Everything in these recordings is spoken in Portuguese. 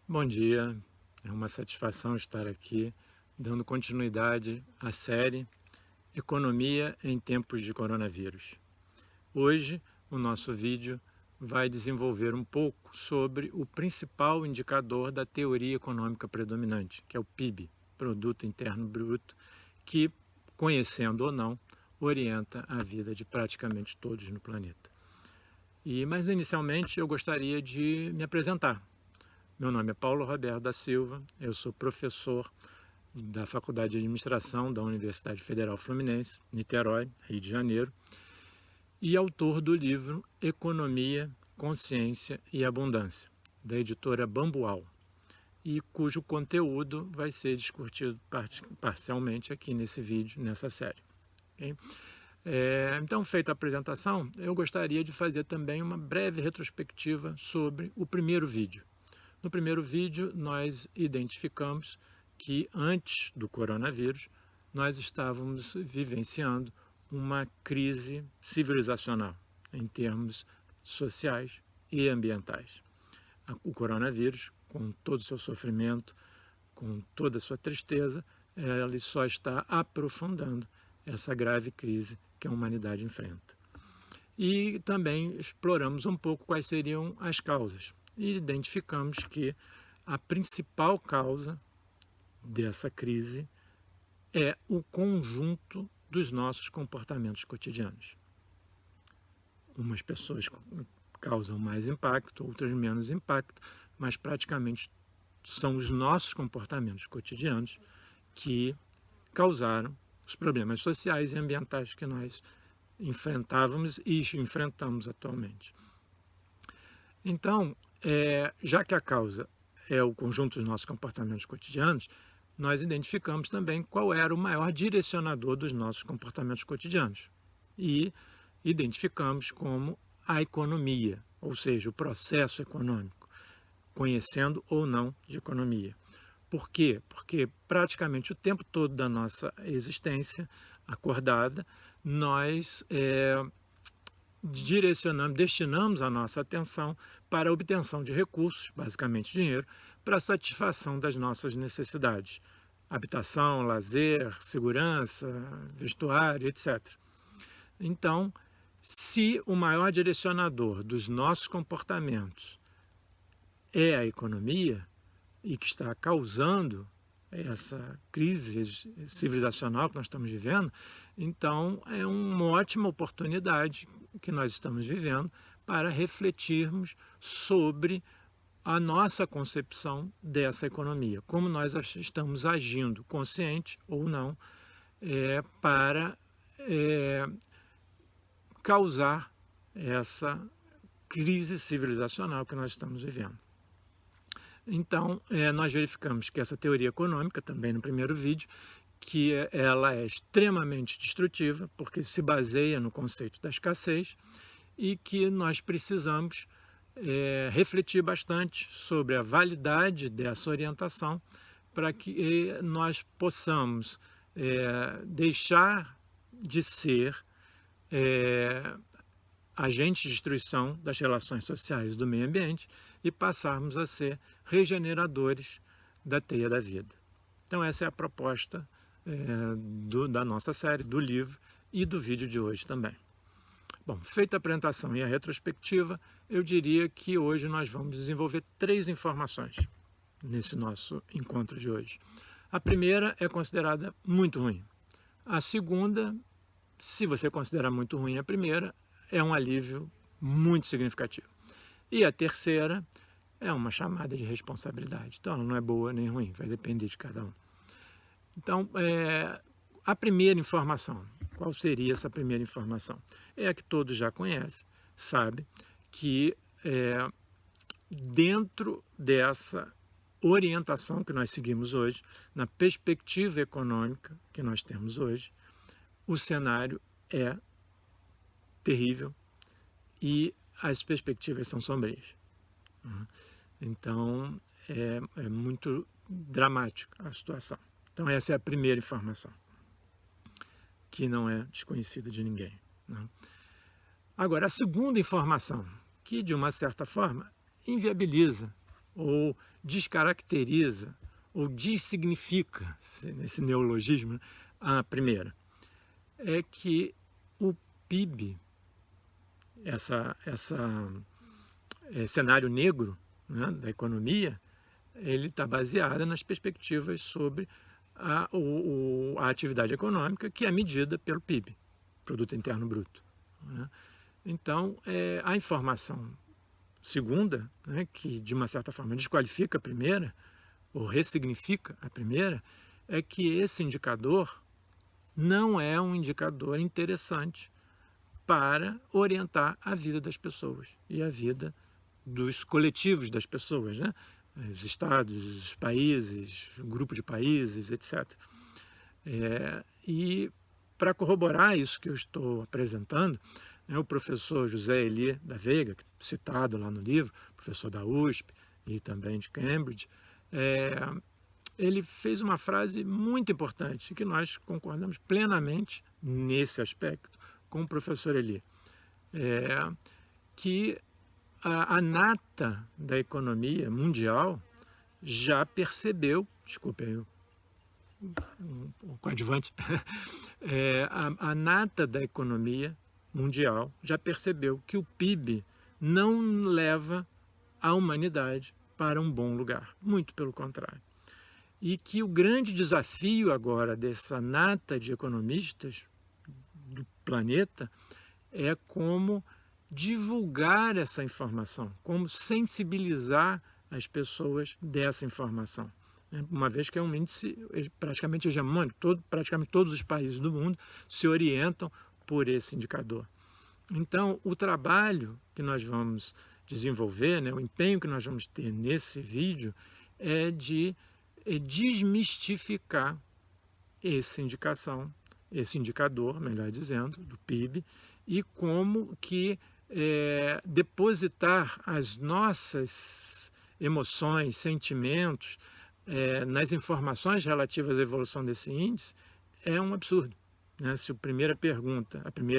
Bom dia, é uma satisfação estar aqui dando continuidade à série Economia em Tempos de Coronavírus. Hoje, o nosso vídeo vai desenvolver um pouco sobre o principal indicador da teoria econômica predominante, que é o PIB, Produto Interno Bruto, que, conhecendo ou não, orienta a vida de praticamente todos no planeta. Mas inicialmente eu gostaria de me apresentar. Meu nome é Paulo Roberto da Silva, eu sou professor da Faculdade de Administração da Universidade Federal Fluminense, Niterói, Rio de Janeiro, e autor do livro Economia, Consciência e Abundância, da editora Bambual, e cujo conteúdo vai ser discutido parcialmente aqui nesse vídeo, nessa série. Okay? Então, feita a apresentação, eu gostaria de fazer também uma breve retrospectiva sobre o primeiro vídeo. No primeiro vídeo, nós identificamos que antes do coronavírus, nós estávamos vivenciando uma crise civilizacional em termos sociais e ambientais. O coronavírus, com todo o seu sofrimento, com toda a sua tristeza, ele só está aprofundando essa grave crise que a humanidade enfrenta. E também exploramos um pouco quais seriam as causas. E identificamos que a principal causa dessa crise é o conjunto dos nossos comportamentos cotidianos. Umas pessoas causam mais impacto, outras menos impacto, mas praticamente são os nossos comportamentos cotidianos que causaram os problemas sociais e ambientais que nós enfrentávamos e enfrentamos atualmente. Então, já que a causa é o conjunto dos nossos comportamentos cotidianos, nós identificamos também qual era o maior direcionador dos nossos comportamentos cotidianos. E identificamos como a economia, ou seja, o processo econômico, conhecendo ou não de economia. Por quê? Porque praticamente o tempo todo da nossa existência acordada, nós destinamos a nossa atenção para a obtenção de recursos, basicamente dinheiro, para a satisfação das nossas necessidades. Habitação, lazer, segurança, vestuário, etc. Então, se o maior direcionador dos nossos comportamentos é a economia, e que está causando essa crise civilizacional que nós estamos vivendo, então é uma ótima oportunidade que nós estamos vivendo para refletirmos sobre a nossa concepção dessa economia, como nós estamos agindo, consciente ou não, para causar essa crise civilizacional que nós estamos vivendo. Então, nós verificamos que essa teoria econômica, também no primeiro vídeo, que ela é extremamente destrutiva, porque se baseia no conceito da escassez, e que nós precisamos refletir bastante sobre a validade dessa orientação para que nós possamos deixar de ser agentes de destruição das relações sociais e do meio ambiente e passarmos a ser regeneradores da teia da vida. Então essa é a proposta da nossa série, do livro e do vídeo de hoje também. Bom, feita a apresentação e a retrospectiva, eu diria que hoje nós vamos desenvolver 3 informações nesse nosso encontro de hoje. A primeira é considerada muito ruim. A segunda, se você considerar muito ruim a primeira, é um alívio muito significativo. E a terceira é uma chamada de responsabilidade. Então, ela não é boa nem ruim, vai depender de cada um. Então, a primeira informação, qual seria essa primeira informação? É a que todos já conhecem, sabem, que dentro dessa orientação que nós seguimos hoje, na perspectiva econômica que nós temos hoje, o cenário é terrível e as perspectivas são sombrias. Então, é muito dramática a situação. Então, essa é a primeira informação, que não é desconhecida de ninguém. Agora, a segunda informação, que de uma certa forma inviabiliza ou descaracteriza, ou dessignifica, nesse neologismo, né? A primeira é que o PIB, cenário negro, né, da economia, ele está baseado nas perspectivas sobre a atividade econômica, que é medida pelo PIB, Produto Interno Bruto, né? Então, a informação segunda, né, que de uma certa forma desqualifica a primeira, ou ressignifica a primeira, é que esse indicador não é um indicador interessante para orientar a vida das pessoas e a vida dos coletivos das pessoas, né? Os estados, os países, o grupo de países, etc. E para corroborar isso que eu estou apresentando, né, o professor José Eli da Veiga, citado lá no livro, professor da USP e também de Cambridge, ele fez uma frase muito importante, que nós concordamos plenamente nesse aspecto com o professor Eli, que a nata da economia mundial já percebeu, desculpem o coadjuvante, a nata da economia mundial já percebeu que o PIB não leva a humanidade para um bom lugar, muito pelo contrário. E que o grande desafio agora dessa nata de economistas do planeta é como divulgar essa informação, como sensibilizar as pessoas dessa informação. Uma vez que é um índice praticamente hegemônico, praticamente todos os países do mundo se orientam por esse indicador. Então, o trabalho que nós vamos desenvolver, né, o empenho que nós vamos ter nesse vídeo é de desmistificar esse indicador, melhor dizendo, do PIB, e como que depositar as nossas emoções, sentimentos nas informações relativas à evolução desse índice é um absurdo. Né? Se a primeira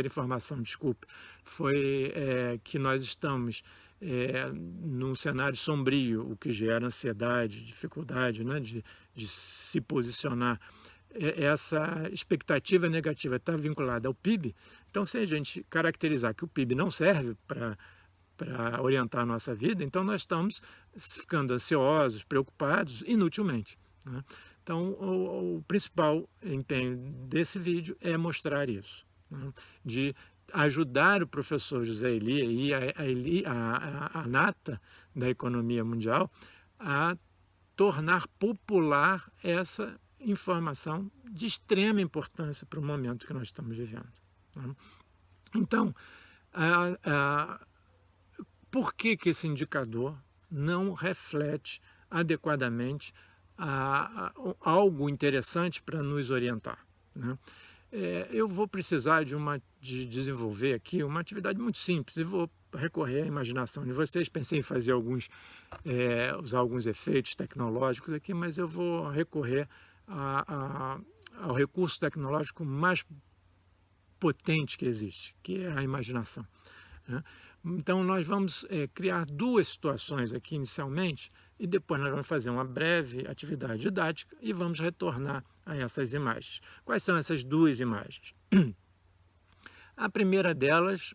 informação, desculpe, foi que nós estamos num cenário sombrio, o que gera ansiedade, dificuldade, né, de se posicionar, essa expectativa negativa está vinculada ao PIB. Então, se a gente caracterizar que o PIB não serve para orientar a nossa vida, então nós estamos ficando ansiosos, preocupados, inutilmente, né? Então, o principal empenho desse vídeo é mostrar isso, né? De ajudar o professor José Eli e a nata da economia mundial a tornar popular essa informação de extrema importância para o momento que nós estamos vivendo, né? Então, por que esse indicador não reflete adequadamente algo interessante para nos orientar, né? Eu vou precisar de desenvolver aqui uma atividade muito simples e vou recorrer à imaginação de vocês. Pensei em fazer usar alguns efeitos tecnológicos aqui, mas eu vou recorrer ao recurso tecnológico mais potente que existe, que é a imaginação, né? Então, nós vamos criar duas situações aqui inicialmente e depois nós vamos fazer uma breve atividade didática e vamos retornar a essas imagens. Quais são essas duas imagens? A primeira delas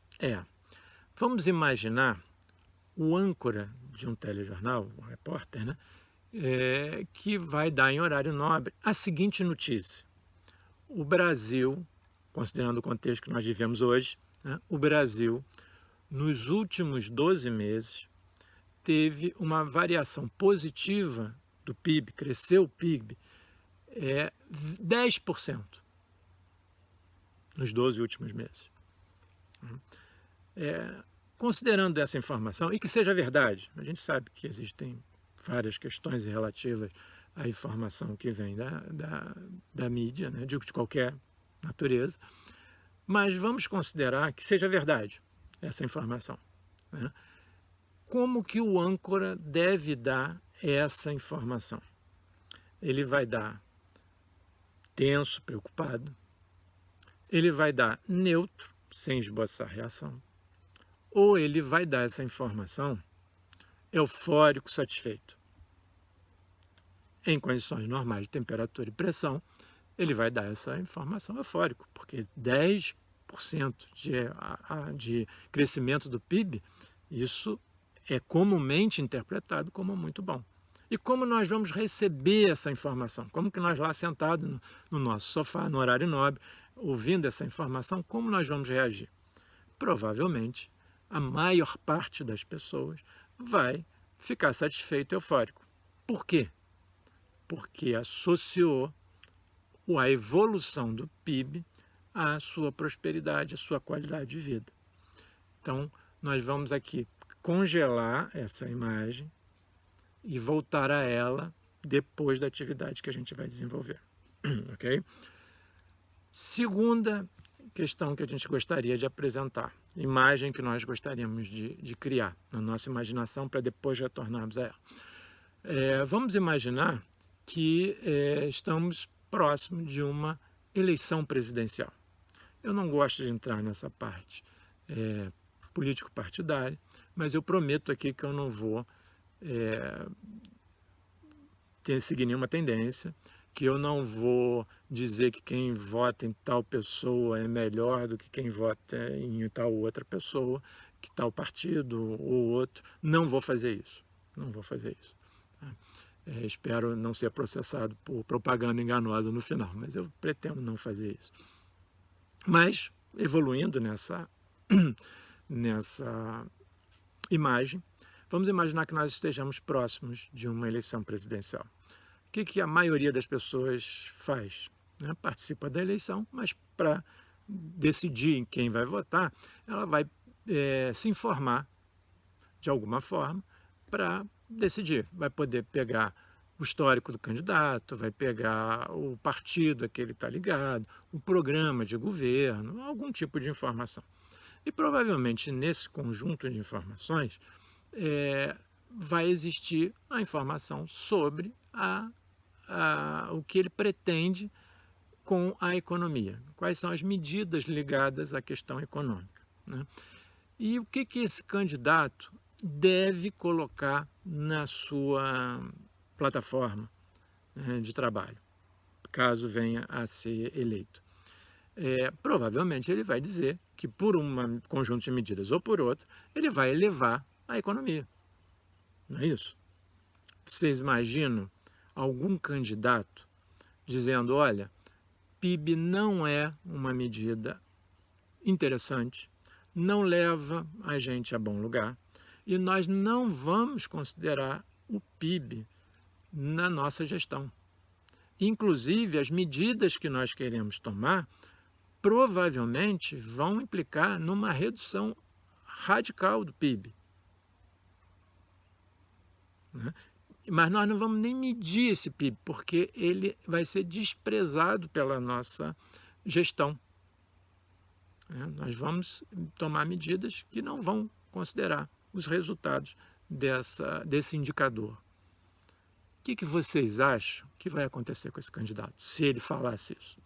vamos imaginar o âncora de um telejornal, o repórter, né, que vai dar em horário nobre a seguinte notícia: o Brasil, considerando o contexto que nós vivemos hoje, né, o Brasil, nos últimos 12 meses, teve uma variação positiva do PIB, cresceu o PIB 10% nos 12 últimos meses. Considerando essa informação, e que seja verdade, a gente sabe que existem várias questões relativas à informação que vem da mídia, né, digo de qualquer natureza, mas vamos considerar que seja verdade essa informação, né? Como que o âncora deve dar essa informação? Ele vai dar tenso, preocupado, ele vai dar neutro, sem esboçar reação, ou ele vai dar essa informação eufórico, satisfeito. Em condições normais de temperatura e pressão, ele vai dar essa informação eufórico, porque 10% de crescimento do PIB, isso é comumente interpretado como muito bom. E como nós vamos receber essa informação? Como que nós lá sentados no nosso sofá, no horário nobre, ouvindo essa informação, como nós vamos reagir? Provavelmente, a maior parte das pessoas vai ficar satisfeito e eufórico. Por quê? Porque associou a evolução do PIB à sua prosperidade, à sua qualidade de vida. Então, nós vamos aqui congelar essa imagem e voltar a ela depois da atividade que a gente vai desenvolver. Ok? Segunda questão que a gente gostaria de apresentar, imagem que nós gostaríamos de criar na nossa imaginação para depois retornarmos a ela. Vamos imaginar que estamos próximo de uma eleição presidencial. Eu não gosto de entrar nessa parte político-partidária, mas eu prometo aqui que eu não vou seguir nenhuma tendência, que eu não vou dizer que quem vota em tal pessoa é melhor do que quem vota em tal outra pessoa, que tal partido ou outro. Não vou fazer isso. Não vou fazer isso. Espero não ser processado por propaganda enganosa no final, mas eu pretendo não fazer isso. Mas, evoluindo nessa imagem, vamos imaginar que nós estejamos próximos de uma eleição presidencial. O que a maioria das pessoas faz? Participa da eleição, mas para decidir em quem vai votar, ela vai se informar de alguma forma para decidir. Vai poder pegar o histórico do candidato, vai pegar o partido a que ele está ligado, o programa de governo, algum tipo de informação. E provavelmente nesse conjunto de informações vai existir a informação sobre o que ele pretende com a economia, quais são as medidas ligadas à questão econômica, né? E o que esse candidato deve colocar na sua plataforma de trabalho, caso venha a ser eleito. Provavelmente ele vai dizer que por um conjunto de medidas ou por outro, ele vai elevar a economia. Não é isso? Vocês imaginam algum candidato dizendo, olha, PIB não é uma medida interessante, não leva a gente a bom lugar e nós não vamos considerar o PIB na nossa gestão. Inclusive, as medidas que nós queremos tomar provavelmente vão implicar numa redução radical do PIB. Né? Mas nós não vamos nem medir esse PIB, porque ele vai ser desprezado pela nossa gestão. Nós vamos tomar medidas que não vão considerar os resultados desse indicador. O que vocês acham que vai acontecer com esse candidato, se ele falasse isso?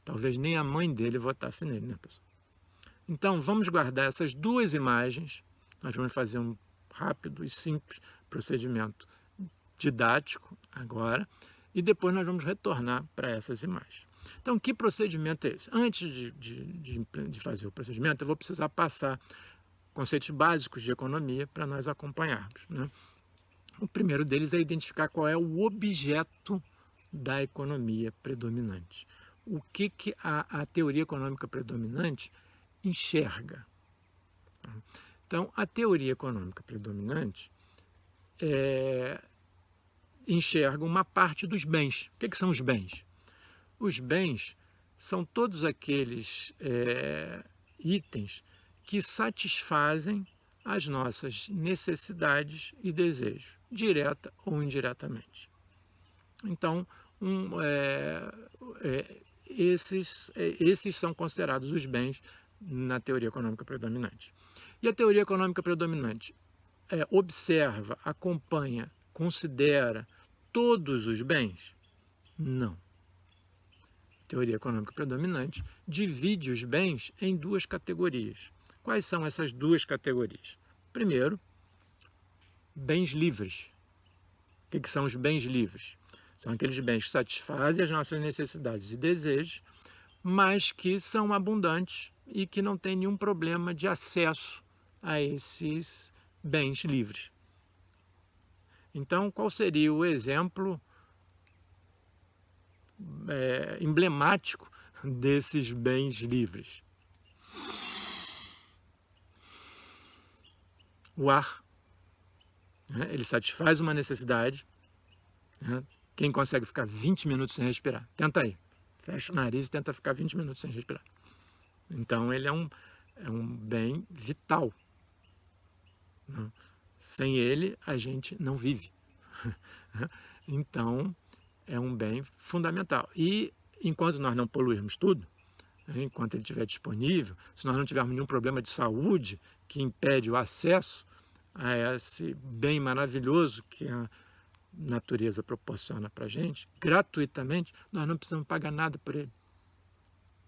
Talvez nem a mãe dele votasse nele, né, pessoal? Então, vamos guardar essas duas imagens. Nós vamos fazer um rápido e simples procedimento didático agora, e depois nós vamos retornar para essas imagens. Então, que procedimento é esse? Antes de fazer o procedimento, eu vou precisar passar conceitos básicos de economia para nós acompanharmos, né? O primeiro deles é identificar qual é o objeto da economia predominante. O que a teoria econômica predominante enxerga. Então, a teoria econômica predominante enxerga uma parte dos bens. O que são os bens? Os bens são todos aqueles itens que satisfazem as nossas necessidades e desejos, direta ou indiretamente. Então, esses são considerados os bens na teoria econômica predominante. E a teoria econômica predominante observa, acompanha, considera todos os bens? Não. A teoria econômica predominante divide os bens em duas categorias. Quais são essas duas categorias? Primeiro, bens livres. O que são os bens livres? São aqueles bens que satisfazem as nossas necessidades e desejos, mas que são abundantes e que não tem nenhum problema de acesso a esses bens livres. Então, qual seria o exemplo emblemático desses bens livres? O ar. Ele satisfaz uma necessidade. Quem consegue ficar 20 minutos sem respirar? Tenta aí. Fecha o nariz e tenta ficar 20 minutos sem respirar. Então, ele é um bem vital. Sem ele, a gente não vive. Então, é um bem fundamental. E enquanto nós não poluirmos tudo, enquanto ele estiver disponível, se nós não tivermos nenhum problema de saúde que impede o acesso a esse bem maravilhoso que a natureza proporciona para a gente, gratuitamente, nós não precisamos pagar nada por ele.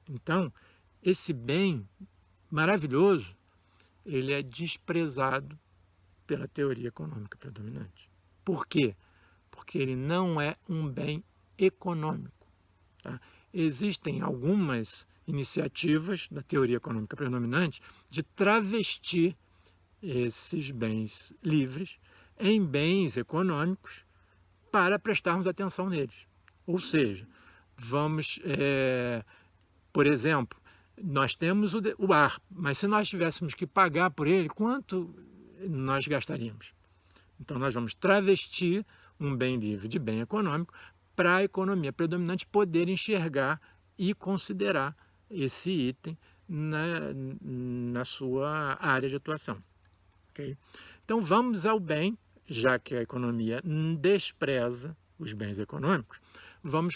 Então, esse bem maravilhoso, ele é desprezado pela teoria econômica predominante. Por quê? Porque ele não é um bem econômico. Tá? Existem algumas iniciativas da teoria econômica predominante de travestir esses bens livres em bens econômicos para prestarmos atenção neles. Ou seja, vamos, por exemplo, nós temos o ar, mas se nós tivéssemos que pagar por ele, quanto nós gastaríamos? Então, nós vamos travestir um bem livre de bem econômico para a economia predominante poder enxergar e considerar esse item na sua área de atuação. Okay? Então, vamos ao bem, já que a economia despreza os bens econômicos, vamos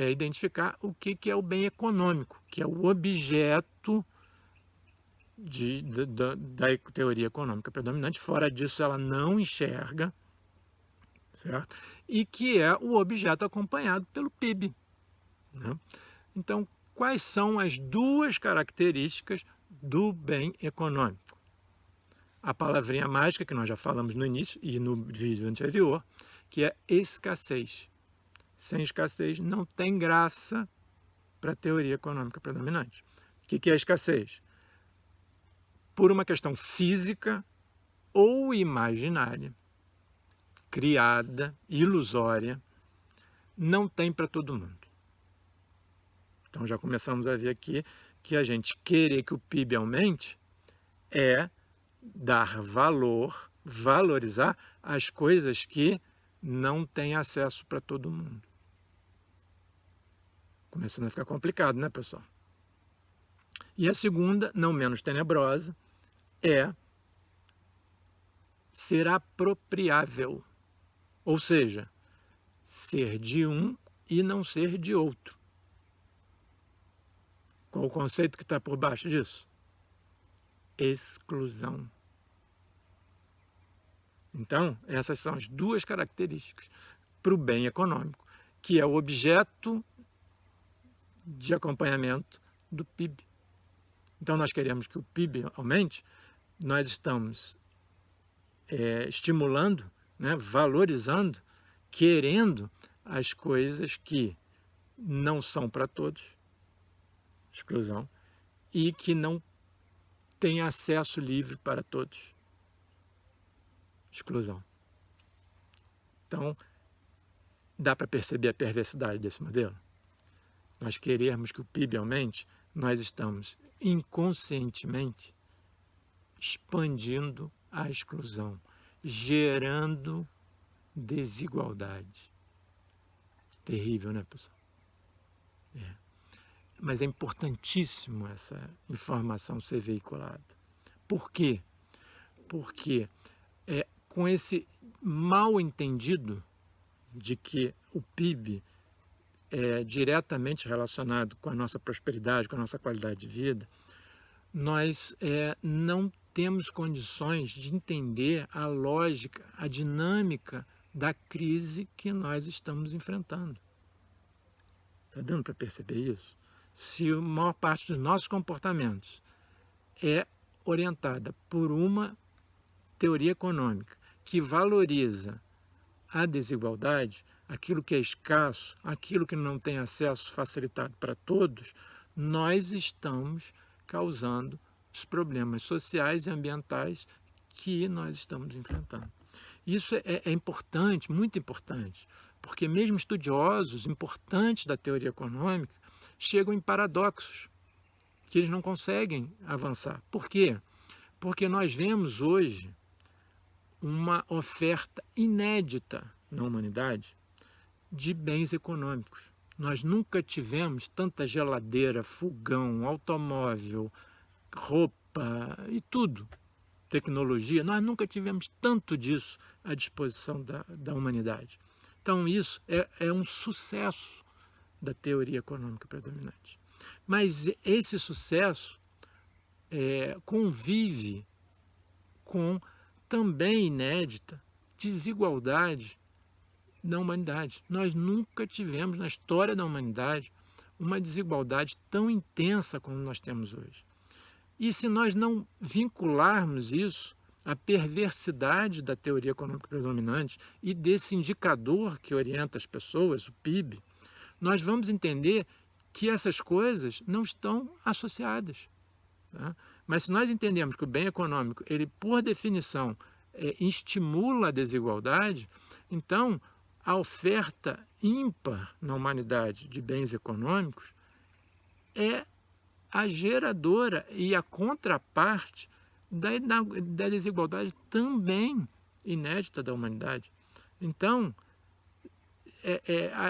identificar o que é o bem econômico, que é o objeto da teoria econômica predominante. Fora disso, ela não enxerga, certo? E que é o objeto acompanhado pelo PIB. Né? Então, quais são as duas características do bem econômico? A palavrinha mágica, que nós já falamos no início e no vídeo anterior, que é escassez. Sem escassez não tem graça para a teoria econômica predominante. O que é a escassez? Por uma questão física ou imaginária, criada, ilusória, não tem para todo mundo. Então já começamos a ver aqui que a gente querer que o PIB aumente é dar valor, valorizar as coisas que não têm acesso para todo mundo. Começando a ficar complicado, né, pessoal? E a segunda, não menos tenebrosa, é ser apropriável, ou seja, ser de um e não ser de outro. Qual o conceito que está por baixo disso? Exclusão. Então, essas são as duas características para o bem econômico, que é o objeto de acompanhamento do PIB. Então, nós queremos que o PIB aumente, nós estamos estimulando, né, valorizando, querendo as coisas que não são para todos, exclusão, e que não têm acesso livre para todos, exclusão. Então, dá para perceber a perversidade desse modelo? Nós queremos que o PIB aumente, nós estamos inconscientemente expandindo a exclusão, gerando desigualdade. Terrível, né, pessoal? Mas é importantíssimo essa informação ser veiculada. Por quê? Porque com esse mal entendido de que o PIB é diretamente relacionado com a nossa prosperidade, com a nossa qualidade de vida, nós não temos condições de entender a lógica, a dinâmica da crise que nós estamos enfrentando. Está dando para perceber isso? Se a maior parte dos nossos comportamentos é orientada por uma teoria econômica que valoriza a desigualdade, aquilo que é escasso, aquilo que não tem acesso facilitado para todos, nós estamos causando os problemas sociais e ambientais que nós estamos enfrentando. Isso é importante, muito importante, porque mesmo estudiosos importantes da teoria econômica chegam em paradoxos, que eles não conseguem avançar. Por quê? Porque nós vemos hoje uma oferta inédita na humanidade de bens econômicos. Nós nunca tivemos tanta geladeira, fogão, automóvel, roupa e tudo, tecnologia, nós nunca tivemos tanto disso à disposição da humanidade. Então isso é um sucesso da teoria econômica predominante. Mas esse sucesso convive com também inédita desigualdade da humanidade. Nós nunca tivemos na história da humanidade uma desigualdade tão intensa como nós temos hoje. E se nós não vincularmos isso à perversidade da teoria econômica predominante e desse indicador que orienta as pessoas, o PIB, nós vamos entender que essas coisas não estão associadas. Tá? Mas se nós entendemos que o bem econômico, ele por definição, estimula a desigualdade, então a oferta ímpar na humanidade de bens econômicos é a geradora e a contraparte da desigualdade também inédita da humanidade. Então,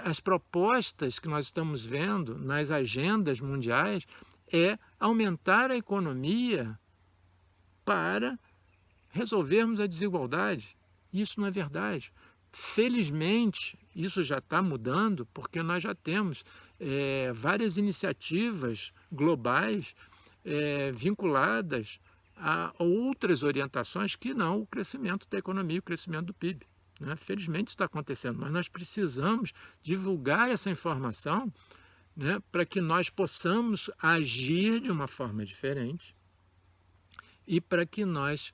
as propostas que nós estamos vendo nas agendas mundiais é aumentar a economia para resolvermos a desigualdade. Isso não é verdade. Felizmente, isso já está mudando, porque nós já temos várias iniciativas globais vinculadas a outras orientações que não o crescimento da economia e o crescimento do PIB. Né? Felizmente isso está acontecendo, mas nós precisamos divulgar essa informação, né, para que nós possamos agir de uma forma diferente e para que nós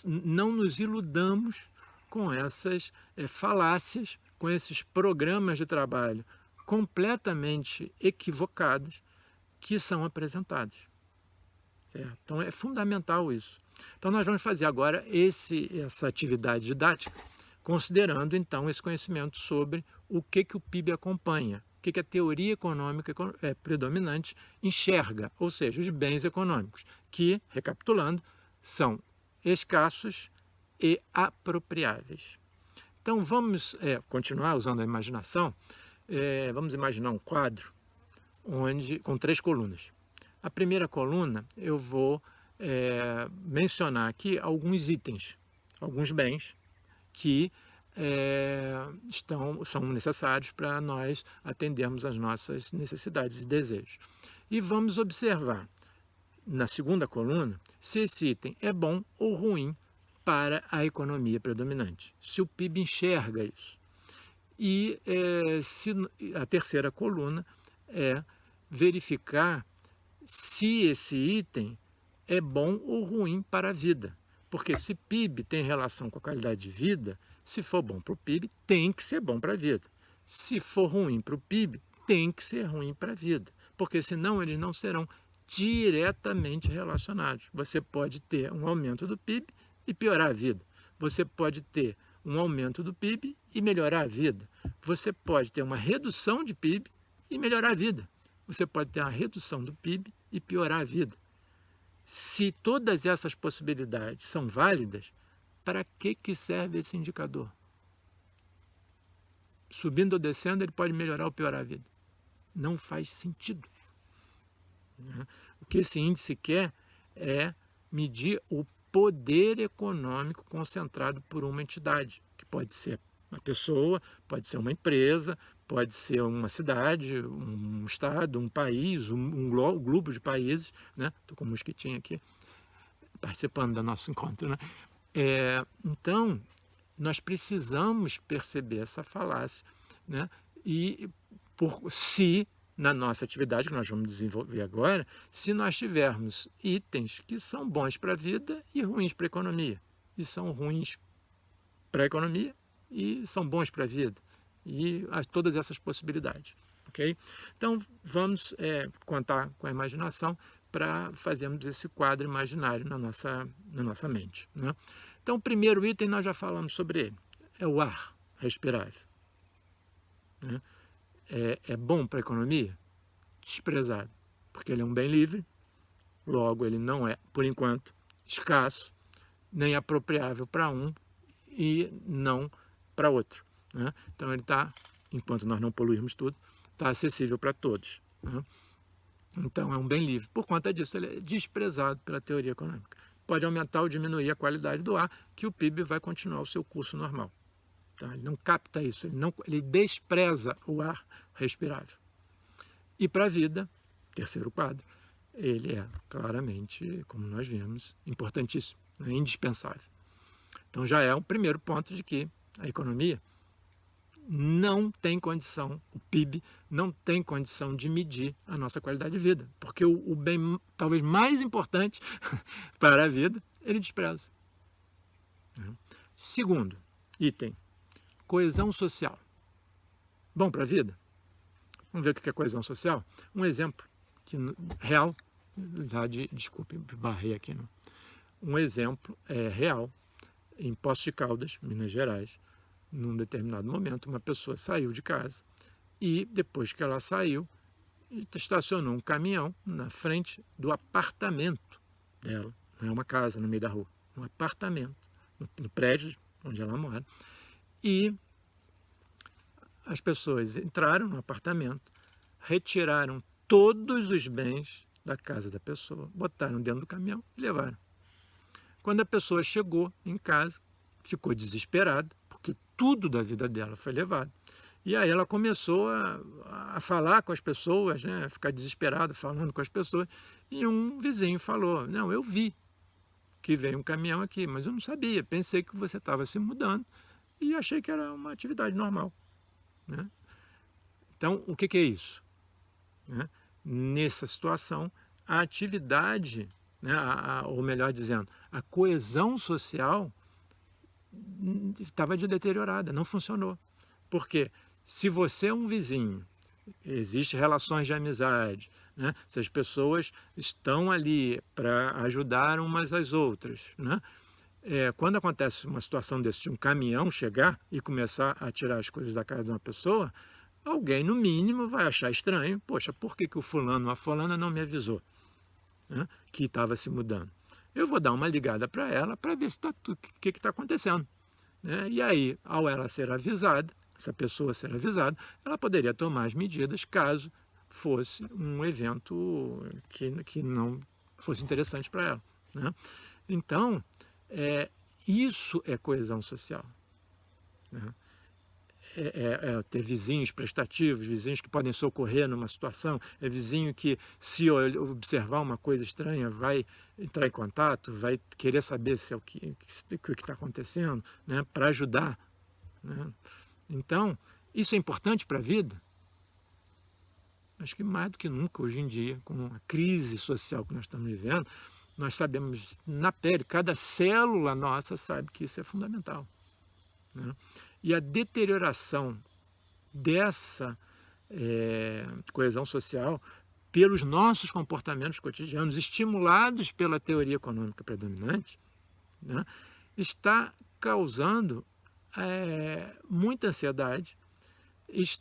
não nos iludamos com essas falácias, com esses programas de trabalho completamente equivocados que são apresentados. Certo? Então é fundamental isso. Então nós vamos fazer agora essa atividade didática, considerando então esse conhecimento sobre o que o PIB acompanha, o que a teoria econômica predominante enxerga, ou seja, os bens econômicos, que, recapitulando, são escassos e apropriáveis. Então vamos continuar usando a imaginação. Vamos imaginar um quadro com 3 colunas. A primeira coluna eu vou mencionar aqui alguns itens, alguns bens que são necessários para nós atendermos às nossas necessidades e desejos. E vamos observar na segunda coluna se esse item é bom ou ruim para a economia predominante, se o PIB enxerga isso. E a terceira coluna é verificar se esse item é bom ou ruim para a vida. Porque se PIB tem relação com a qualidade de vida, se for bom para o PIB, tem que ser bom para a vida. Se for ruim para o PIB, tem que ser ruim para a vida. Porque senão eles não serão diretamente relacionados. Você pode ter um aumento do PIB e piorar a vida. Você pode ter um aumento do PIB e melhorar a vida. Você pode ter uma redução de PIB e melhorar a vida. Você pode ter uma redução do PIB e piorar a vida. Se todas essas possibilidades são válidas, para que serve esse indicador? Subindo ou descendo, ele pode melhorar ou piorar a vida. Não faz sentido. O que esse índice quer é medir o poder econômico concentrado por uma entidade, que pode ser uma pessoa, pode ser uma empresa, pode ser uma cidade, um estado, um país, um globo de países, né? Estou com um mosquitinho aqui, participando do nosso encontro, né? Então, nós precisamos perceber essa falácia, né? E se na nossa atividade que nós vamos desenvolver agora, se nós tivermos itens que são bons para a vida e ruins para a economia, e são ruins para a economia e são bons para a vida, e todas essas possibilidades. Okay? Então, vamos contar com a imaginação para fazermos esse quadro imaginário na nossa mente. Né? Então, o primeiro item nós já falamos sobre ele, é o ar respirável. Né? É bom para a economia? Desprezado, porque ele é um bem livre, logo ele não é, por enquanto, escasso, nem apropriável para um e não para outro. Né? Então ele está, enquanto nós não poluirmos tudo, está acessível para todos. Né? Então é um bem livre. Por conta disso, ele é desprezado pela teoria econômica. Pode aumentar ou diminuir a qualidade do ar, que o PIB vai continuar o seu curso normal. Tá? Ele não capta isso, ele despreza o ar respirável. E para a vida, terceiro quadro, ele é claramente, como nós vimos, importantíssimo, né? Indispensável. Então já é o primeiro ponto de que a economia não tem condição, o PIB não tem condição de medir a nossa qualidade de vida, porque o bem talvez mais importante para a vida, ele despreza. Segundo item, coesão social. Bom para a vida? Vamos ver o que é coesão social? Um exemplo real, desculpe, barrei aqui, não. Um exemplo real, em Poços de Caldas, Minas Gerais, num determinado momento, uma pessoa saiu de casa e, depois que ela saiu, estacionou um caminhão na frente do apartamento dela. Não é uma casa no meio da rua, um apartamento, no prédio onde ela mora. E as pessoas entraram no apartamento, retiraram todos os bens da casa da pessoa, botaram dentro do caminhão e levaram. Quando a pessoa chegou em casa, ficou desesperada, porque tudo da vida dela foi levado. E aí ela começou a falar com as pessoas, né? A ficar desesperada falando com as pessoas. E um vizinho falou, não, eu vi que veio um caminhão aqui, mas eu não sabia, pensei que você estava se mudando e achei que era uma atividade normal. Né? Então, o que é isso? Né? Nessa situação, a atividade, né? Ou melhor dizendo, a coesão social estava deteriorada, não funcionou. Por quê? Se você é um vizinho, existem relações de amizade, né? Se as pessoas estão ali para ajudar umas às outras, né? Quando acontece uma situação desse, de um caminhão chegar e começar a tirar as coisas da casa de uma pessoa, alguém, no mínimo, vai achar estranho. Poxa, por que o fulano, a fulana não me avisou, né, que estava se mudando? Eu vou dar uma ligada para ela para ver se o que está acontecendo. Né? E aí, ao ela ser avisada, essa pessoa ser avisada, ela poderia tomar as medidas caso fosse um evento que não fosse interessante para ela. Né? Então, isso é coesão social. Né? Ter vizinhos prestativos, vizinhos que podem socorrer numa situação, vizinho que, se observar uma coisa estranha, vai entrar em contato, vai querer saber se é o que está acontecendo, né, para ajudar. Né? Então, isso é importante para a vida? Acho que mais do que nunca, hoje em dia, com a crise social que nós estamos vivendo, nós sabemos na pele, cada célula nossa sabe que isso é fundamental. Né? E a deterioração dessa coesão social pelos nossos comportamentos cotidianos, estimulados pela teoria econômica predominante, né, está causando muita ansiedade.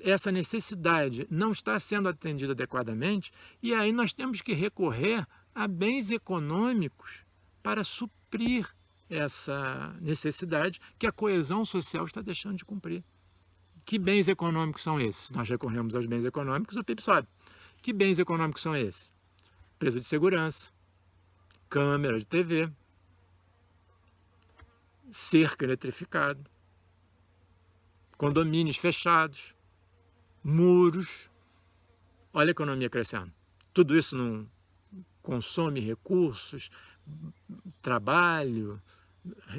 Essa necessidade não está sendo atendida adequadamente, e aí nós temos que recorrer a bens econômicos para suprir essa necessidade que a coesão social está deixando de cumprir. Que bens econômicos são esses? Nós recorremos aos bens econômicos, o PIB sobe. Que bens econômicos são esses? Empresa de segurança, câmera de TV, cerca eletrificada, condomínios fechados, muros. Olha a economia crescendo. Tudo isso não consome recursos, trabalho,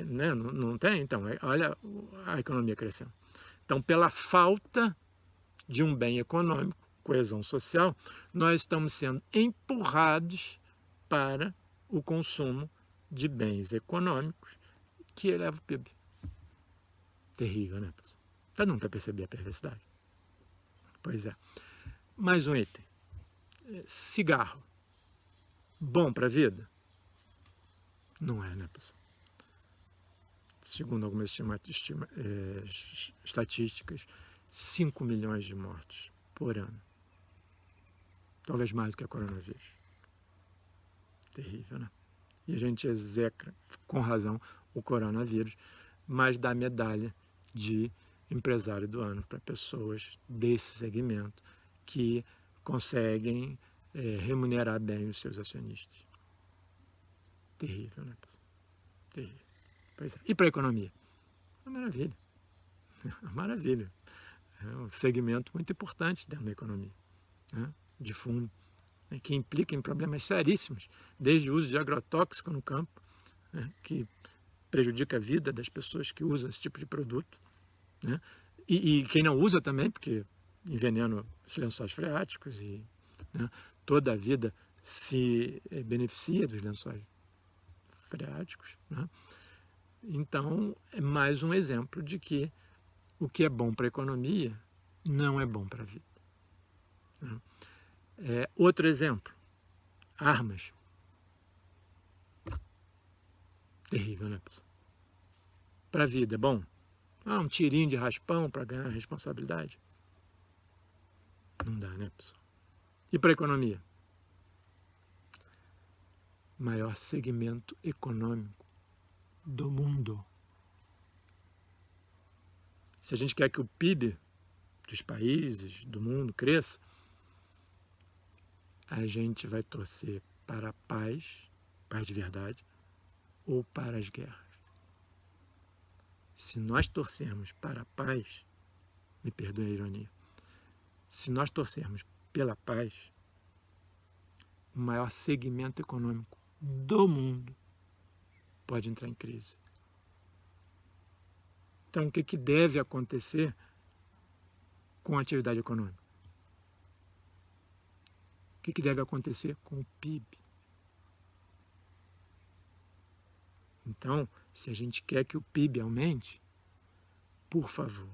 né? Não tem? Então, olha a economia crescendo. Então, pela falta de um bem econômico, coesão social, nós estamos sendo empurrados para o consumo de bens econômicos que eleva o PIB. Terrível, né, pessoal? Todo mundo vai perceber a perversidade. Pois é. Mais um item. Cigarro. Bom para a vida? Não é, né, pessoal? Segundo algumas estatísticas, 5 milhões de mortos por ano. Talvez mais do que a coronavírus. Terrível, né? E a gente execra, com razão, o coronavírus, mas dá medalha de empresário do ano para pessoas desse segmento que conseguem remunerar bem os seus acionistas. Terrível, né, pessoal? Terrível. Pois é. E para a economia? Uma maravilha. Uma maravilha. É um segmento muito importante dentro da economia, né? De fundo, né? Que implica em problemas seríssimos, desde o uso de agrotóxico no campo, né? Que prejudica a vida das pessoas que usam esse tipo de produto, né? E quem não usa também, porque envenena os lençóis freáticos e, né, toda a vida se beneficia dos lençóis freáticos, né? Então, é mais um exemplo de que o que é bom para a economia não é bom para a vida, né? Outro exemplo, armas. Terrível, né, pessoal? Para a vida é bom? Um tirinho de raspão para ganhar responsabilidade? Não dá, né, pessoal? E para a economia? Maior segmento econômico do mundo. Se a gente quer que o PIB dos países, do mundo, cresça, a gente vai torcer para a paz, paz de verdade, ou para as guerras. Se nós torcermos para a paz, me perdoe a ironia, se nós torcermos pela paz, o maior segmento econômico do mundo pode entrar em crise. Então, o que deve acontecer com a atividade econômica? O que deve acontecer com o PIB? Então, se a gente quer que o PIB aumente, por favor,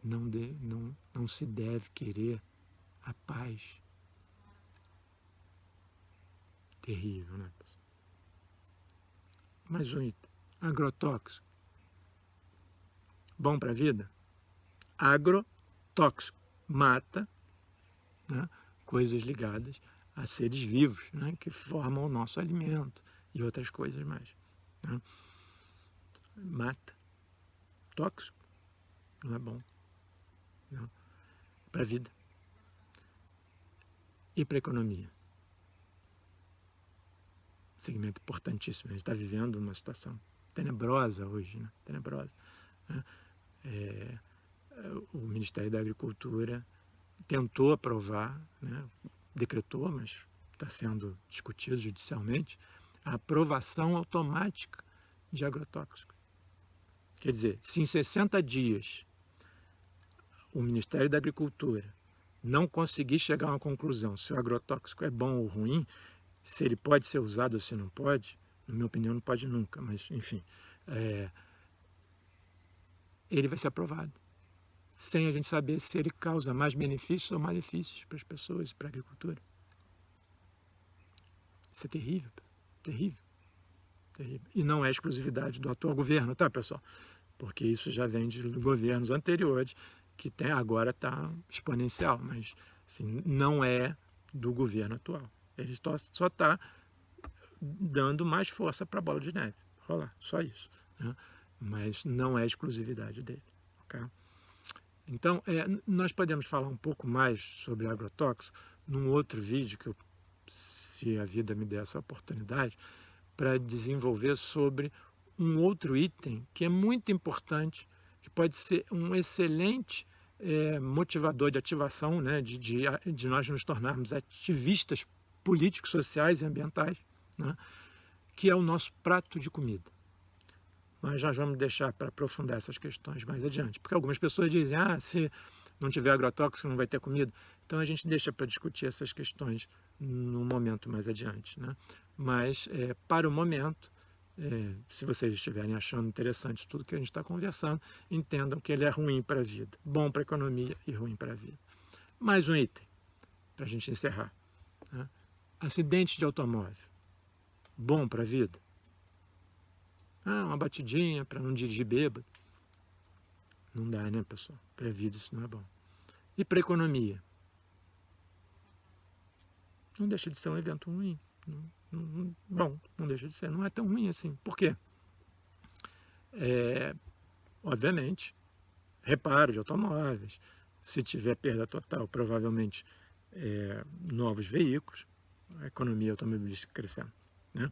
não se deve querer a paz. Terrível, né, pessoal? Mais um item. Agrotóxico. Bom para a vida? Agrotóxico. Mata, né, coisas ligadas a seres vivos, né, que formam o nosso alimento e outras coisas mais, né? Mata. Tóxico. Não é bom, não. Para a vida. E para a economia? Segmento importantíssimo. A gente está vivendo uma situação tenebrosa hoje, né? Tenebrosa, né? O Ministério da Agricultura tentou aprovar, né? Decretou, mas está sendo discutido judicialmente, a aprovação automática de agrotóxicos. Quer dizer, se em 60 dias o Ministério da Agricultura não conseguir chegar a uma conclusão se o agrotóxico é bom ou ruim, se ele pode ser usado ou se não pode, na minha opinião não pode nunca, mas enfim, ele vai ser aprovado, sem a gente saber se ele causa mais benefícios ou malefícios para as pessoas e para a agricultura. Isso é terrível, terrível, terrível. E não é exclusividade do atual governo, tá, pessoal? Porque isso já vem de governos anteriores, que agora está exponencial, mas assim, não é do governo atual. Ele só está dando mais força para a bola de neve rolar, só isso, né? Mas não é exclusividade dele, ok? Então, nós podemos falar um pouco mais sobre agrotóxico num outro vídeo, que se a vida me der essa oportunidade, para desenvolver sobre um outro item que é muito importante, que pode ser um excelente motivador de ativação, né, de nós nos tornarmos ativistas políticos, sociais e ambientais, né, que é o nosso prato de comida. Mas já vamos deixar para aprofundar essas questões mais adiante, porque algumas pessoas dizem, se não tiver agrotóxico não vai ter comida. Então a gente deixa para discutir essas questões num momento mais adiante, né? Mas para o momento se vocês estiverem achando interessante tudo que a gente está conversando, entendam que ele é ruim para a vida, bom para a economia e ruim para a vida. Mais um item, para a gente encerrar. Né? Acidente de automóvel, bom para a vida? Uma batidinha para não dirigir bêbado. Não dá, né, pessoal? Para a vida isso não é bom. E para a economia? Não deixa de ser um evento ruim. Bom, não deixa de ser. Não é tão ruim assim. Por quê? Obviamente, reparo de automóveis. Se tiver perda total, provavelmente novos veículos, a economia automobilística crescendo. Né?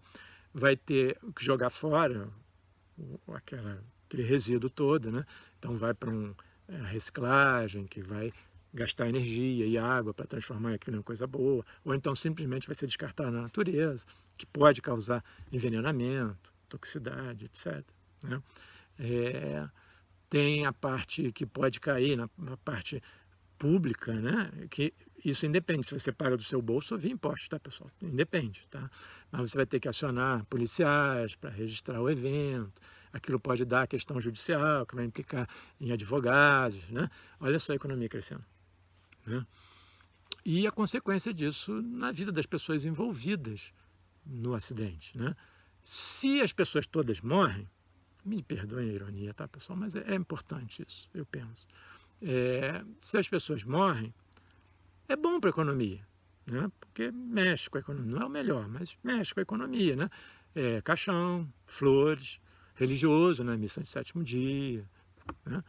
Vai ter que jogar fora aquele resíduo todo, né? Então vai para reciclagem, que vai gastar energia e água para transformar aquilo em coisa boa, ou então simplesmente vai ser descartado na natureza, que pode causar envenenamento, toxicidade, etc. Né? Tem a parte que pode cair na parte pública, né? Que isso independe se você paga do seu bolso ou via imposto, tá, pessoal? Independe, tá? Mas você vai ter que acionar policiais para registrar o evento. Aquilo pode dar questão judicial, que vai implicar em advogados, né? Olha só a economia crescendo, né? E a consequência disso na vida das pessoas envolvidas no acidente, né? Se as pessoas todas morrem, me perdoem a ironia, tá, pessoal? Mas é importante isso, eu penso. Se as pessoas morrem, é bom para a economia, né? Porque mexe com a economia. Não é o melhor, mas mexe com a economia, né? Caixão, flores, religioso, né? Missa de sétimo dia, né?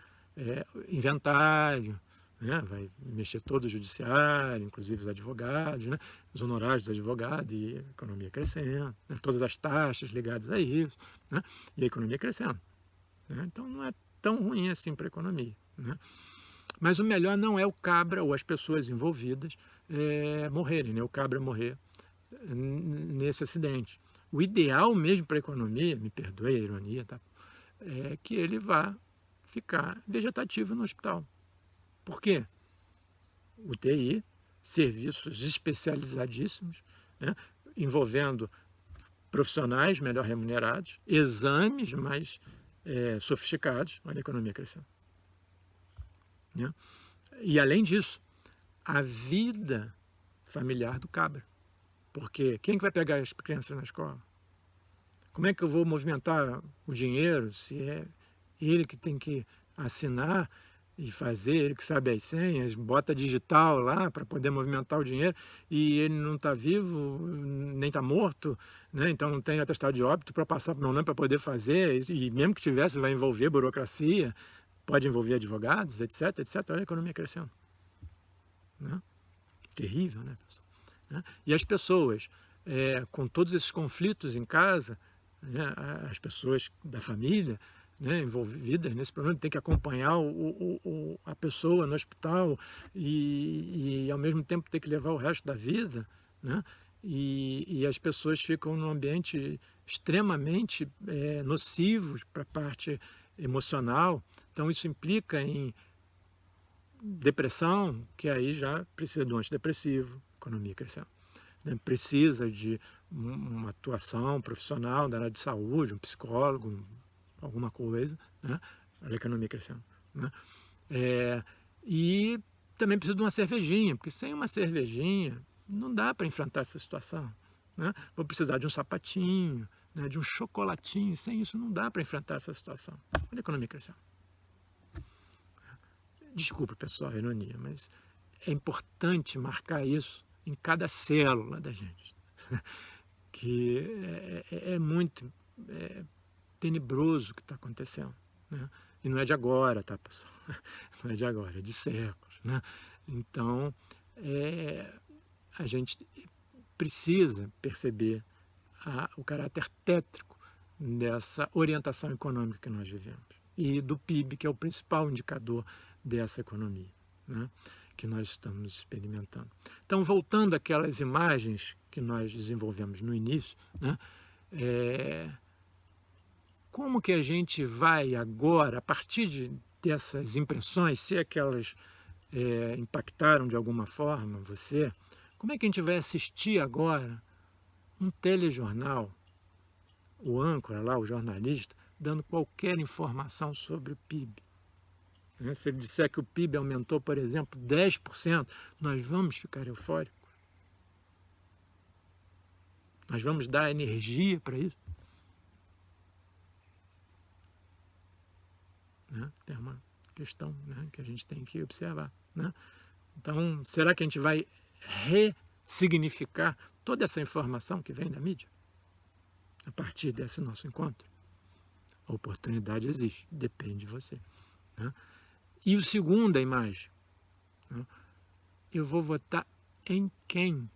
Inventário, né? Vai mexer todo o judiciário, inclusive os advogados, né? Os honorários dos advogados e a economia crescendo, né? Todas as taxas ligadas a isso, né? E a economia crescendo, né? Então não é tão ruim assim para a economia, né? Mas o melhor não é o cabra ou as pessoas envolvidas morrerem, né? O cabra morrer nesse acidente. O ideal mesmo para a economia, me perdoe a ironia, tá? É que ele vá ficar vegetativo no hospital. Por quê? UTI, serviços especializadíssimos, né? Envolvendo profissionais melhor remunerados, exames mais sofisticados, olha a economia crescendo. Né? E além disso, a vida familiar do cabra. Porque quem que vai pegar as crianças na escola? Como é que eu vou movimentar o dinheiro se é ele que tem que assinar e fazer, ele que sabe as senhas, bota digital lá para poder movimentar o dinheiro e ele não está vivo, nem está morto, né? Então não tem atestado de óbito para passar para o meu nome para poder fazer, e mesmo que tivesse vai envolver burocracia, pode envolver advogados, etc, etc. Olha a economia crescendo. Né? Terrível, né, pessoal? Né? E as pessoas, com todos esses conflitos em casa, né, as pessoas da família, né, envolvidas nesse problema, tem que acompanhar a pessoa no hospital e ao mesmo tempo ter que levar o resto da vida, né? E as pessoas ficam num ambiente extremamente nocivos para a parte emocional. Então isso implica em depressão, que aí já precisa de um antidepressivo, economia crescendo. Né? Precisa de uma atuação profissional da área de saúde, um psicólogo, alguma coisa, né? A economia crescendo. Né? E também precisa de uma cervejinha, porque sem uma cervejinha não dá para enfrentar essa situação. Né? Vou precisar de um sapatinho, né? De um chocolatinho, sem isso não dá para enfrentar essa situação. Olha a economia crescendo. Desculpa, pessoal, a ironia, mas é importante marcar isso em cada célula da gente, que é muito tenebroso o que está acontecendo, né? E não é de agora, tá, pessoal? Não é de agora, é de séculos, né? Então, a gente precisa perceber o caráter tétrico dessa orientação econômica que nós vivemos e do PIB, que é o principal indicador dessa economia, né, que nós estamos experimentando. Então, voltando àquelas imagens que nós desenvolvemos no início, né, como que a gente vai agora, a partir dessas impressões, se aquelas impactaram de alguma forma você, como é que a gente vai assistir agora um telejornal o âncora lá, o jornalista, dando qualquer informação sobre o PIB. Se ele disser que o PIB aumentou, por exemplo, 10%, nós vamos ficar eufóricos? Nós vamos dar energia para isso? Tem uma questão, que a gente tem que observar. Então, será que a gente vai ressignificar toda essa informação que vem da mídia a partir desse nosso encontro? A oportunidade existe, depende de você. E o segundo, a imagem. Eu vou votar em quem?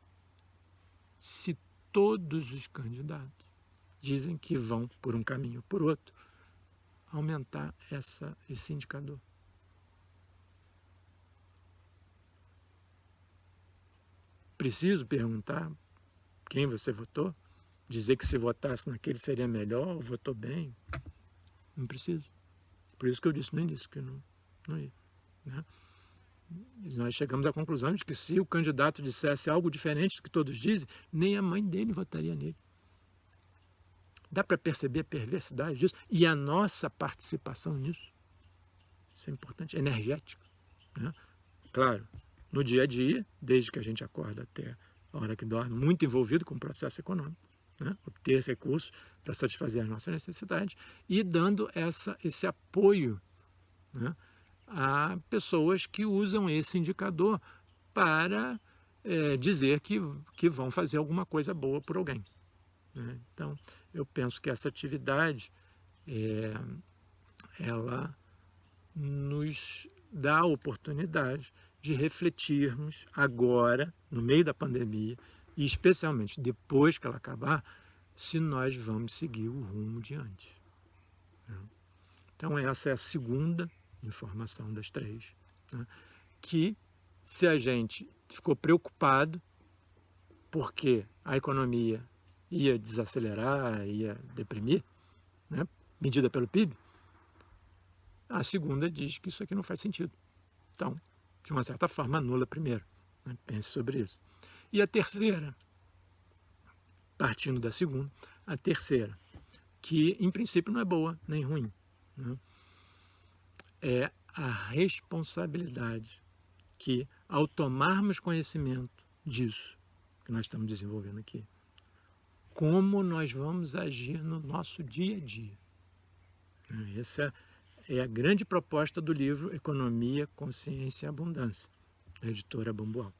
Se todos os candidatos dizem que vão por um caminho ou por outro aumentar esse indicador. Preciso perguntar quem você votou? Dizer que se votasse naquele seria melhor, ou votou bem? Não preciso. Por isso que eu disse no início que não ia. Nós chegamos à conclusão de que se o candidato dissesse algo diferente do que todos dizem, nem a mãe dele votaria nele. Dá para perceber a perversidade disso e a nossa participação nisso. Isso é importante, energético. Claro, no dia a dia, desde que a gente acorda até a hora que dorme, muito envolvido com o processo econômico, obter esse recurso para satisfazer as nossas necessidades e dando esse apoio a pessoas que usam esse indicador para dizer que vão fazer alguma coisa boa por alguém. Então, eu penso que essa atividade, ela nos dá a oportunidade de refletirmos agora, no meio da pandemia, e especialmente depois que ela acabar, se nós vamos seguir o rumo de antes. Então, essa é a segunda informação das três, que se a gente ficou preocupado porque a economia ia desacelerar, ia deprimir, medida pelo PIB, a segunda diz que isso aqui não faz sentido. Então, de uma certa forma, anula primeiro. Pense sobre isso. E a terceira, partindo da segunda, a terceira, que em princípio não é boa nem ruim, é a responsabilidade que, ao tomarmos conhecimento disso que nós estamos desenvolvendo aqui, como nós vamos agir no nosso dia a dia. Essa é a grande proposta do livro Economia, Consciência e Abundância, da editora Bambual.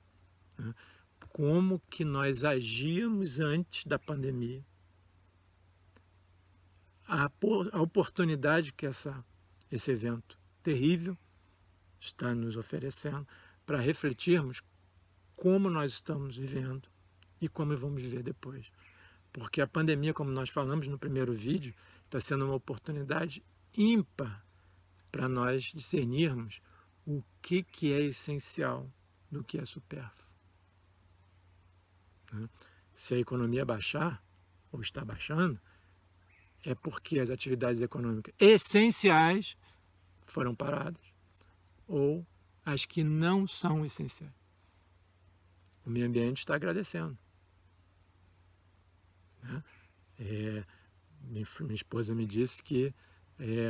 Como que nós agíamos antes da pandemia, a oportunidade que esse evento terrível está nos oferecendo para refletirmos como nós estamos vivendo e como vamos viver depois. Porque a pandemia, como nós falamos no primeiro vídeo, está sendo uma oportunidade ímpar para nós discernirmos o que é essencial do que é supérfluo. Se a economia baixar, ou está baixando, é porque as atividades econômicas essenciais foram paradas, ou as que não são essenciais. O meio ambiente está agradecendo. Minha esposa me disse que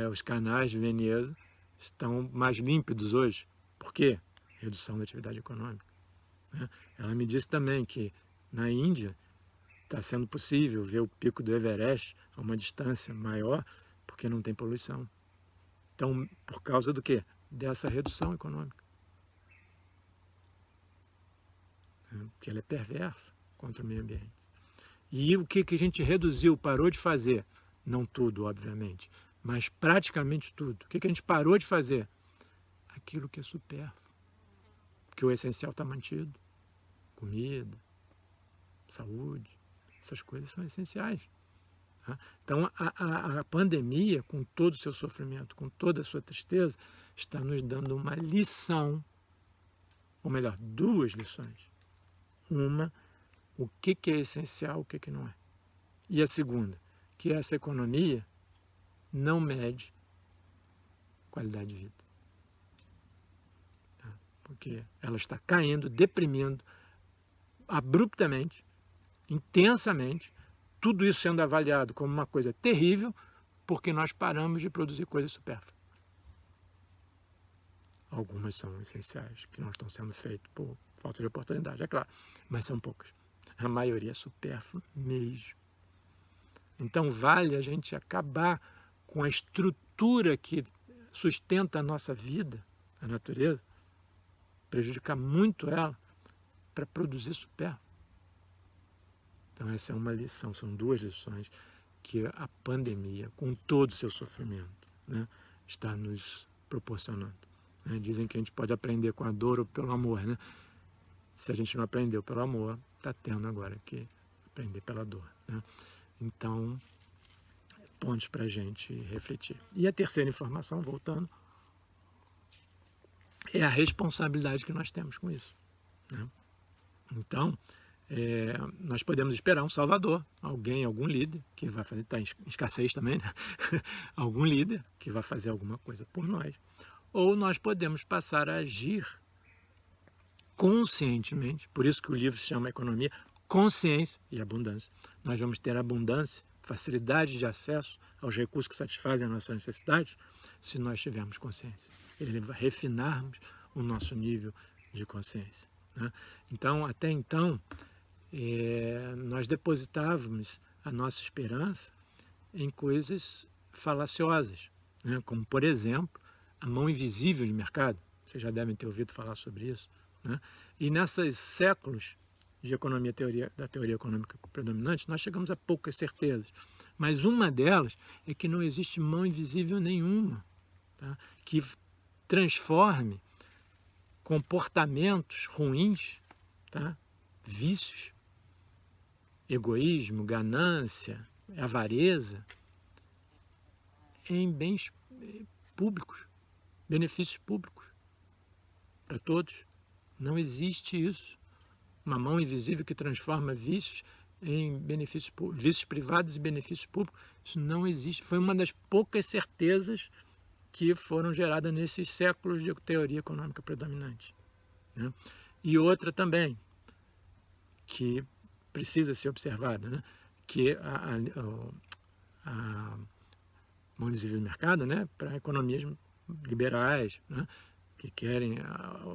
os canais de Veneza estão mais límpidos hoje. Por quê? Redução da atividade econômica. Ela me disse também que na Índia está sendo possível ver o pico do Everest a uma distância maior porque não tem poluição. Então, por causa do quê? Dessa redução econômica. Porque ela é perversa contra o meio ambiente. E o que a gente reduziu, parou de fazer? Não tudo, obviamente, mas praticamente tudo. O que a gente parou de fazer? Aquilo que é supérfluo. Porque o essencial está mantido. Comida, saúde, essas coisas são essenciais. Então, a pandemia, com todo o seu sofrimento, com toda a sua tristeza, está nos dando uma lição, ou melhor, duas lições. Uma, o que é essencial, o que não é. E a segunda, que essa economia não mede qualidade de vida. Porque ela está caindo, deprimindo, abruptamente, intensamente, tudo isso sendo avaliado como uma coisa terrível, porque nós paramos de produzir coisas supérfluas. Algumas são essenciais, que não estão sendo feitas por falta de oportunidade, é claro, mas são poucas. A maioria é supérflua mesmo. Então vale a gente acabar com a estrutura que sustenta a nossa vida, a natureza, prejudicar muito ela para produzir supérfluo. Então essa é uma lição, são duas lições que a pandemia, com todo o seu sofrimento, né, está nos proporcionando. Né? Dizem que a gente pode aprender com a dor ou pelo amor, né? Se a gente não aprendeu pelo amor, está tendo agora que aprender pela dor, né? Então, pontos para a gente refletir. E a terceira informação, voltando, é a responsabilidade que nós temos com isso, né? Então, nós podemos esperar um salvador, algum líder, que vai fazer, está em escassez também, né? Algum líder que vai fazer alguma coisa por nós. Ou nós podemos passar a agir conscientemente, por isso que o livro se chama Economia, Consciência e Abundância. Nós vamos ter abundância, facilidade de acesso aos recursos que satisfazem as nossas necessidades, se nós tivermos consciência. Ele vai refinarmos o nosso nível de consciência, né? Então, até então, nós depositávamos a nossa esperança em coisas falaciosas, né? Como, por exemplo, a mão invisível de mercado. Vocês já devem ter ouvido falar sobre isso, né? E nesses séculos de economia da teoria econômica predominante, nós chegamos a poucas certezas. Mas uma delas é que não existe mão invisível nenhuma, tá, que transforme comportamentos ruins, tá, vícios, egoísmo, ganância, avareza, em bens públicos, benefícios públicos para todos. Não existe isso. Uma mão invisível que transforma vícios em benefícios públicos, vícios privados e benefícios públicos. Isso não existe. Foi uma das poucas certezas que foram geradas nesses séculos de teoria econômica predominante, né? E outra também, que precisa ser observada, né? Que a mão invisível do mercado, né? Para economias liberais, né? Que querem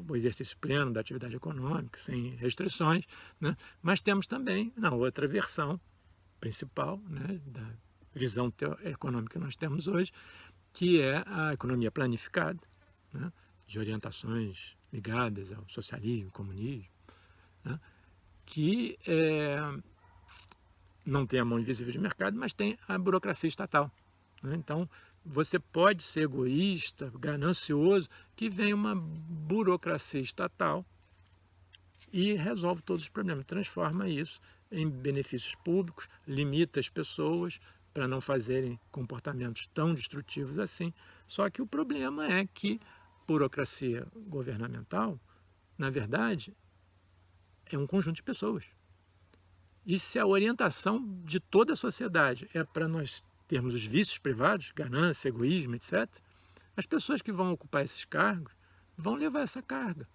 o exercício pleno da atividade econômica, sem restrições, né? Mas temos também, na outra versão principal, né, da visão econômica que nós temos hoje, que é a economia planificada, né, de orientações ligadas ao socialismo, comunismo, né, que não tem a mão invisível de mercado, mas tem a burocracia estatal, né? Então, você pode ser egoísta, ganancioso, que vem uma burocracia estatal e resolve todos os problemas, transforma isso em benefícios públicos, limita as pessoas para não fazerem comportamentos tão destrutivos assim. Só que o problema é que burocracia governamental, na verdade, é um conjunto de pessoas. E se a orientação de toda a sociedade é para nós termos os vícios privados, ganância, egoísmo, etc., as pessoas que vão ocupar esses cargos vão levar essa carga.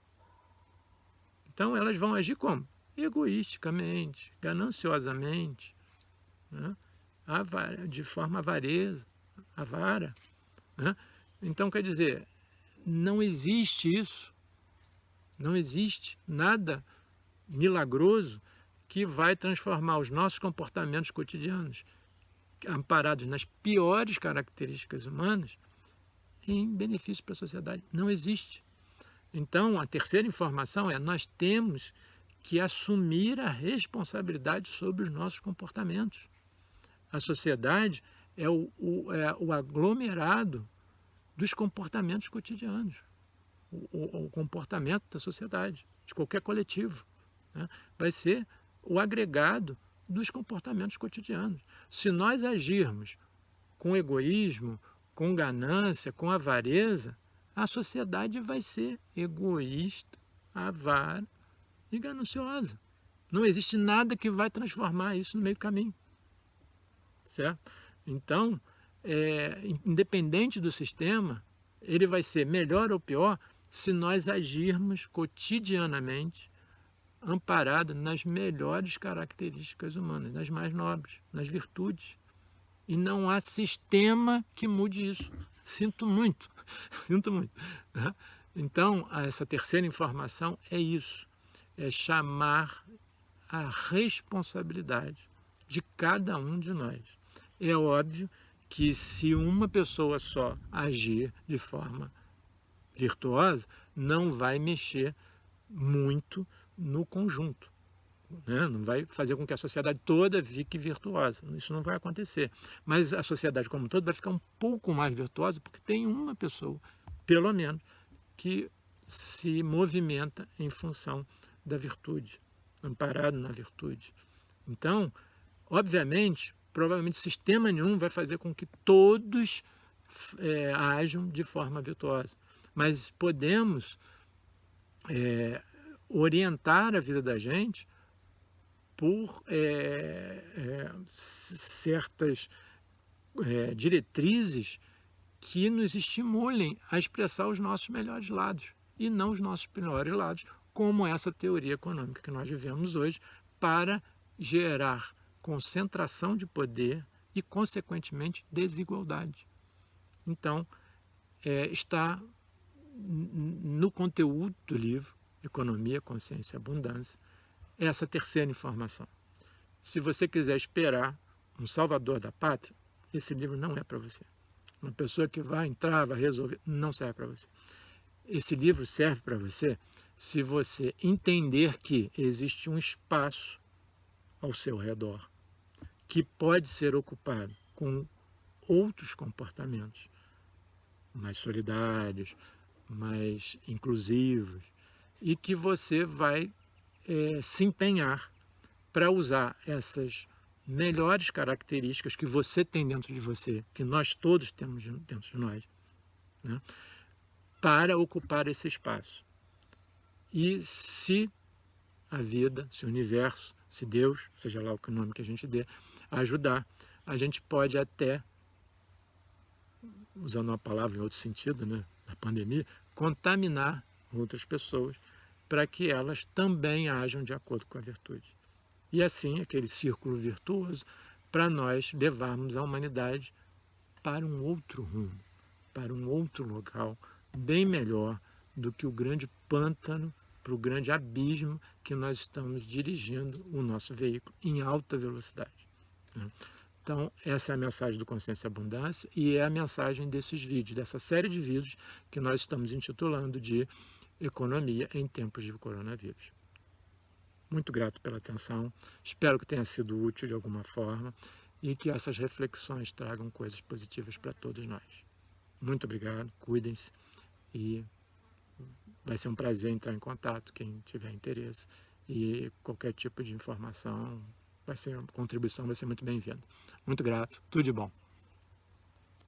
Então elas vão agir como? Egoisticamente, gananciosamente, né? De forma avara, né? Então, quer dizer, não existe isso, não existe nada milagroso que vai transformar os nossos comportamentos cotidianos, amparados nas piores características humanas, em benefício para a sociedade. Não existe. Então, a terceira informação é: nós temos que assumir a responsabilidade sobre os nossos comportamentos. A sociedade é o aglomerado dos comportamentos cotidianos, o comportamento da sociedade, de qualquer coletivo, né? Vai ser o agregado dos comportamentos cotidianos. Se nós agirmos com egoísmo, com ganância, com avareza, a sociedade vai ser egoísta, avara e gananciosa. Não existe nada que vai transformar isso no meio do caminho, certo? Então, independente do sistema, ele vai ser melhor ou pior se nós agirmos cotidianamente amparada nas melhores características humanas, nas mais nobres, nas virtudes. E não há sistema que mude isso. Sinto muito, sinto muito. Né? Então, essa terceira informação é isso, é chamar a responsabilidade de cada um de nós. É óbvio que se uma pessoa só agir de forma virtuosa, não vai mexer muito no conjunto, né? Não vai fazer com que a sociedade toda fique virtuosa, isso não vai acontecer. Mas a sociedade como um todo vai ficar um pouco mais virtuosa porque tem uma pessoa, pelo menos, que se movimenta em função da virtude, amparado na virtude. Então, obviamente, provavelmente sistema nenhum vai fazer com que todos ajam de forma virtuosa, mas podemos orientar a vida da gente por certas diretrizes que nos estimulem a expressar os nossos melhores lados e não os nossos piores lados, como essa teoria econômica que nós vivemos hoje, para gerar concentração de poder e, consequentemente, desigualdade. Então, está no conteúdo do livro Economia, Consciência e Abundância essa terceira informação. Se você quiser esperar um salvador da pátria, esse livro não é para você. Uma pessoa que vai entrar, vai resolver, não serve para você. Esse livro serve para você se você entender que existe um espaço ao seu redor que pode ser ocupado com outros comportamentos mais solidários, mais inclusivos, e que você vai se empenhar para usar essas melhores características que você tem dentro de você, que nós todos temos dentro de nós, né, para ocupar esse espaço. E se a vida, se o universo, se Deus, seja lá o nome que a gente dê, ajudar, a gente pode até, usando uma palavra em outro sentido, né, na pandemia, contaminar outras pessoas para que elas também ajam de acordo com a virtude. E assim, aquele círculo virtuoso, para nós levarmos a humanidade para um outro rumo, para um outro local, bem melhor do que o grande pântano, para o grande abismo que nós estamos dirigindo o nosso veículo em alta velocidade. Então, essa é a mensagem do Consciência e Abundância e é a mensagem desses vídeos, dessa série de vídeos que nós estamos intitulando de Economia em Tempos de Coronavírus. Muito grato pela atenção, espero que tenha sido útil de alguma forma e que essas reflexões tragam coisas positivas para todos nós. Muito obrigado, cuidem-se e vai ser um prazer entrar em contato, quem tiver interesse, e qualquer tipo de informação, contribuição vai ser muito bem-vinda. Muito grato, tudo de bom.